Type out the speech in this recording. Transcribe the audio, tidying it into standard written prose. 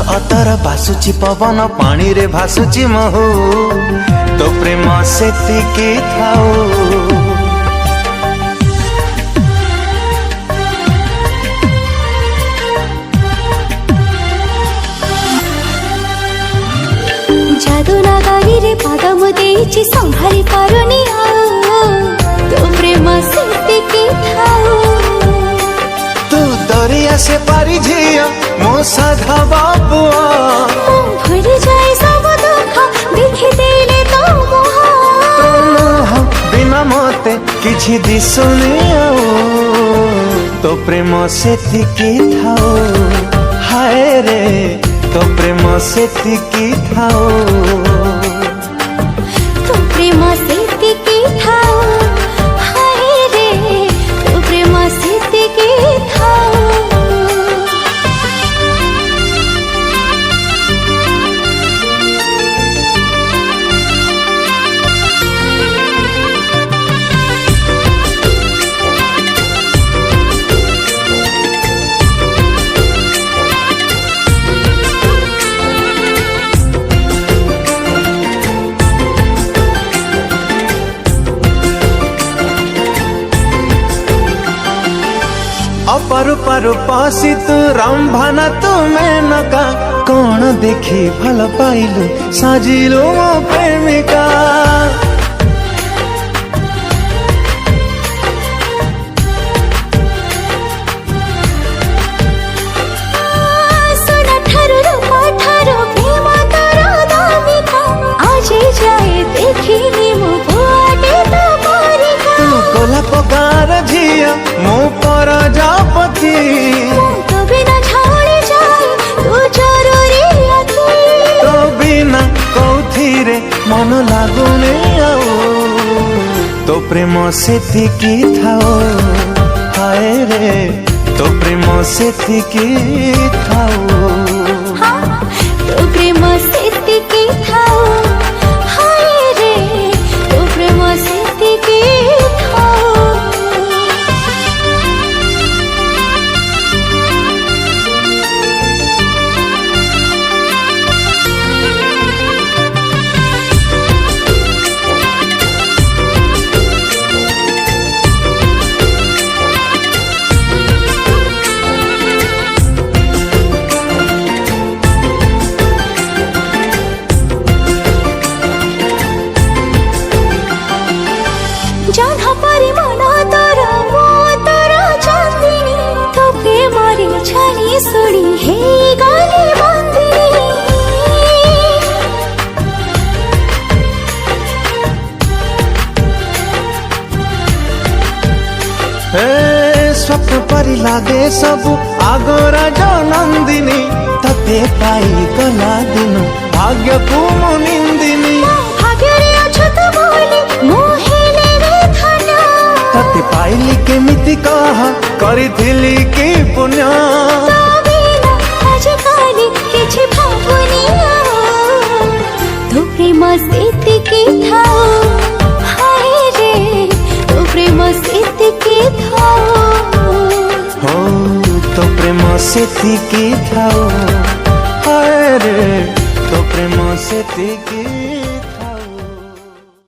अतर बासुची पवन पानी रे भासुची महू तो प्रेम सेतिकी थाऊ। जादू नगारी रे पाद मु देछि संभाली पारुनी तो प्रेम सेतिकी थाऊ। तू दरिया से पारी झिया मो साधा बाबुआ भूल जाए सब दुख देखि देले तो मोह बिना मते किछि दिसुनी तो प्रेम सेतिकी थाऊ। हाय रे तो प्रेम सेतिकी थाऊ। तो प्रेम सेतिकी थाऊ। हाय रे तो प्रेम सेतिकी थाऊ। अपारु पारु पासी तू रंभाना तू मेनका कौन देखी भल पाइलु साजिलु मो प्रेमिका। सोना ठारू रूपा ठारू प्रेम तारा दामिका आजे जाए देखिनी मो बुआटे तो परिका। तू गोलाप गार झिया मो पर जापति तो बिना छाड़े जाए तू जरूरी अति। तो बिना कौथिरे मन लागुने तो प्रेम सेतिकी थाऊ। हाय रे तो प्रेम सेतिकी थाऊ। तो प्रेम सेतिकी थाऊ। हाय रे तो प्रेम सेतिकी थाऊ। जाना परी मना तोरा मो तोरा चांदनी तो प्रेमरी छानी सुड़ी हे गाली बंदिनी। स्वप्न परी लागे सबु आगोरा जो नंदिनी तते पाई गला दिन भाग्य को मो निंदिनी। भाग्यरे अछत बोली मोहेले रे धन्य तते पाइली केमिति कहा करिथिली की पुण्य। तो बिना आज काली किछि भावुनी तो प्रेम सेतिकी थाऊ। हाय रे तो प्रेम सेतिकी थाऊ। हो तो प्रेम सेतिकी थाऊ। हाय रे तो प्रेम सेतिकी